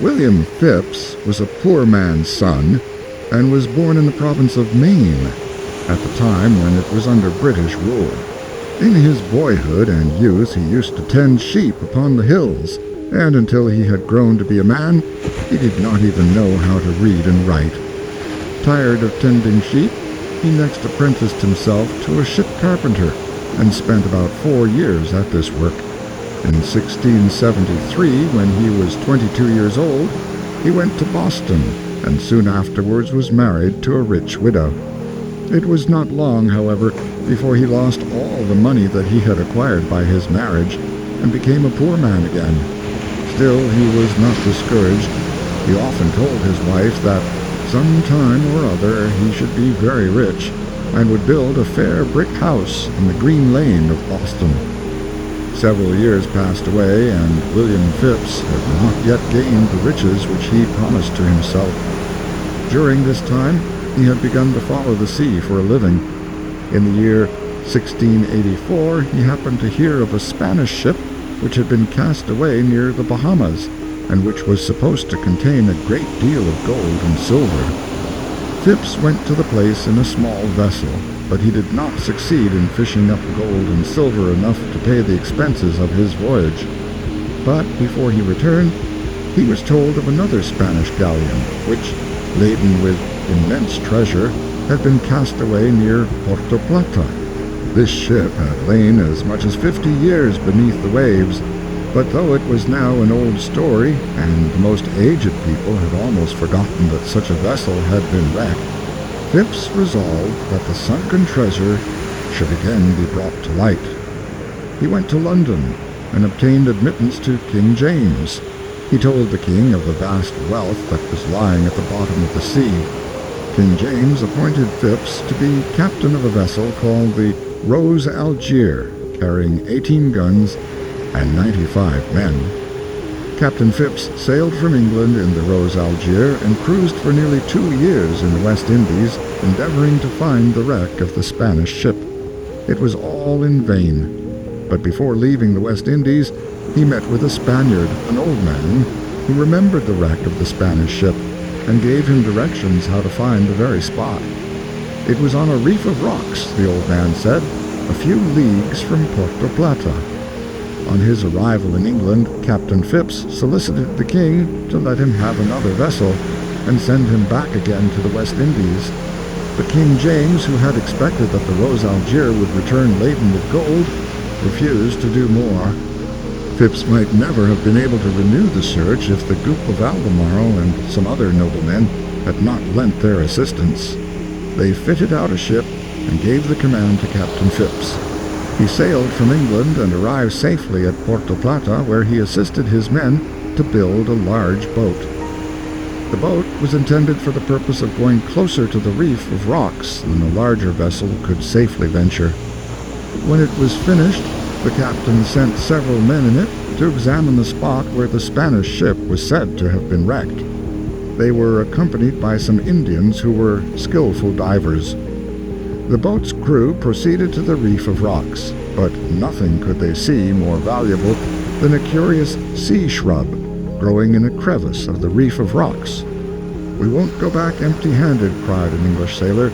William Phipps was a poor man's son and was born in the province of Maine at the time when it was under British rule. In his boyhood and youth he used to tend sheep upon the hills, and until he had grown to be a man, he did not even know how to read and write. Tired of tending sheep, he next apprenticed himself to a ship carpenter and spent about 4 years at this work. In 1673, when he was 22 years old, he went to Boston and soon afterwards was married to a rich widow. It was not long, however, before he lost all the money that he had acquired by his marriage and became a poor man again. Still, he was not discouraged. He often told his wife that some time or other he should be very rich and would build a fair brick house in the Green Lane of Boston. Several years passed away, and William Phipps had not yet gained the riches which he promised to himself. During this time, he had begun to follow the sea for a living. In the year 1684, he happened to hear of a Spanish ship which had been cast away near the Bahamas, and which was supposed to contain a great deal of gold and silver. Phipps went to the place in a small vessel, but he did not succeed in fishing up gold and silver enough to pay the expenses of his voyage. But before he returned, he was told of another Spanish galleon, which, laden with immense treasure, had been cast away near Puerto Plata. This ship had lain as much as 50 years beneath the waves, but though it was now an old story, and the most aged people had almost forgotten that such a vessel had been wrecked, Phipps resolved that the sunken treasure should again be brought to light. He went to London and obtained admittance to King James. He told the king of the vast wealth that was lying at the bottom of the sea. King James appointed Phipps to be captain of a vessel called the Rose Algier, carrying 18 guns and 95 men. Captain Phipps sailed from England in the Rose Algier and cruised for nearly 2 years in the West Indies, endeavoring to find the wreck of the Spanish ship. It was all in vain, but before leaving the West Indies, he met with a Spaniard, an old man, who remembered the wreck of the Spanish ship and gave him directions how to find the very spot. It was on a reef of rocks, the old man said, a few leagues from Puerto Plata. On his arrival in England, Captain Phipps solicited the king to let him have another vessel and send him back again to the West Indies. But King James, who had expected that the Rose Algier would return laden with gold, refused to do more. Phipps might never have been able to renew the search if the Duke of Albemarle and some other noblemen had not lent their assistance. They fitted out a ship and gave the command to Captain Phipps. He sailed from England and arrived safely at Puerto Plata, where he assisted his men to build a large boat. The boat was intended for the purpose of going closer to the reef of rocks than a larger vessel could safely venture. When it was finished, the captain sent several men in it to examine the spot where the Spanish ship was said to have been wrecked. They were accompanied by some Indians who were skillful divers. The boat's crew proceeded to the reef of rocks, but nothing could they see more valuable than a curious sea shrub growing in a crevice of the reef of rocks. "We won't go back empty-handed," cried an English sailor,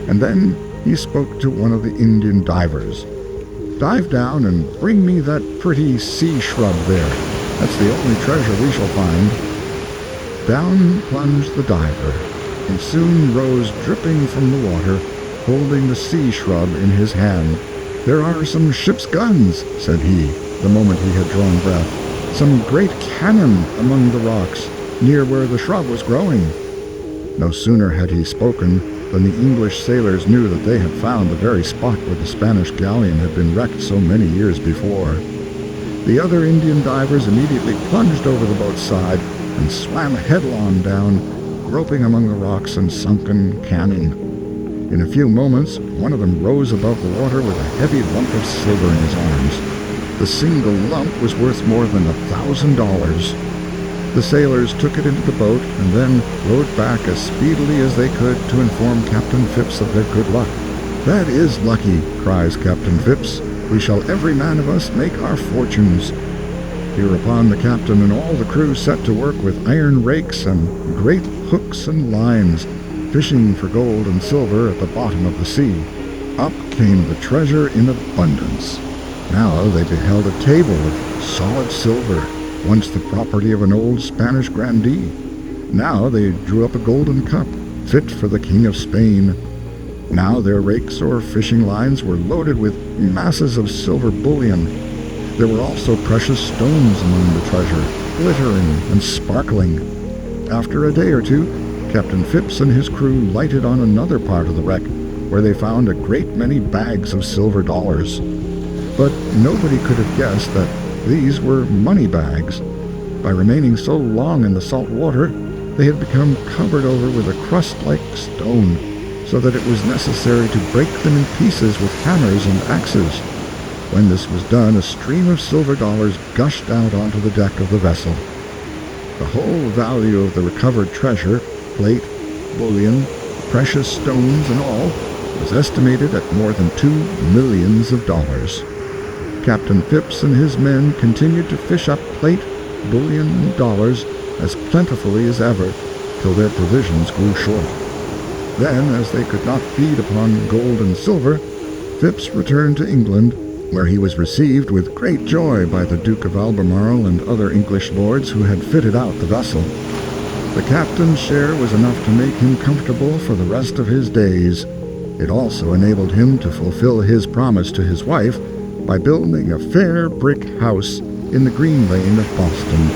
and then he spoke to one of the Indian divers. "Dive down and bring me that pretty sea shrub there. That's the only treasure we shall find." Down plunged the diver, and soon rose dripping from the water, holding the sea shrub in his hand. "There are some ship's guns," said he, the moment he had drawn breath. "Some great cannon among the rocks, near where the shrub was growing." No sooner had he spoken than the English sailors knew that they had found the very spot where the Spanish galleon had been wrecked so many years before. The other Indian divers immediately plunged over the boat's side and swam headlong down, groping among the rocks and sunken cannon. In a few moments, one of them rose above the water with a heavy lump of silver in his arms. The single lump was worth more than $1,000. The sailors took it into the boat and then rowed back as speedily as they could to inform Captain Phipps of their good luck. "That is lucky," cries Captain Phipps. "We shall every man of us make our fortunes." Hereupon the captain and all the crew set to work with iron rakes and great hooks and lines, fishing for gold and silver at the bottom of the sea. Up came the treasure in abundance. Now they beheld a table of solid silver, once the property of an old Spanish grandee. Now they drew up a golden cup, fit for the King of Spain. Now their rakes or fishing lines were loaded with masses of silver bullion. There were also precious stones among the treasure, glittering and sparkling. After a day or two, Captain Phipps and his crew lighted on another part of the wreck, where they found a great many bags of silver dollars. But nobody could have guessed that these were money bags. By remaining so long in the salt water, they had become covered over with a crust-like stone, so that it was necessary to break them in pieces with hammers and axes. When this was done, a stream of silver dollars gushed out onto the deck of the vessel. The whole value of the recovered treasure, plate, bullion, precious stones, and all, was estimated at more than $2 million. Captain Phipps and his men continued to fish up plate, bullion, and dollars as plentifully as ever, till their provisions grew short. Then, as they could not feed upon gold and silver, Phipps returned to England, where he was received with great joy by the Duke of Albemarle and other English lords who had fitted out the vessel. The captain's share was enough to make him comfortable for the rest of his days. It also enabled him to fulfill his promise to his wife by building a fair brick house in the Green Lane of Boston.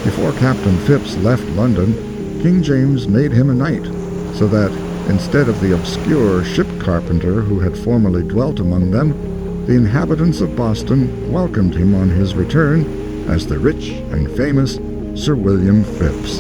Before Captain Phipps left London, King James made him a knight, so that, instead of the obscure ship carpenter who had formerly dwelt among them, the inhabitants of Boston welcomed him on his return as the rich and famous Sir William Phipps.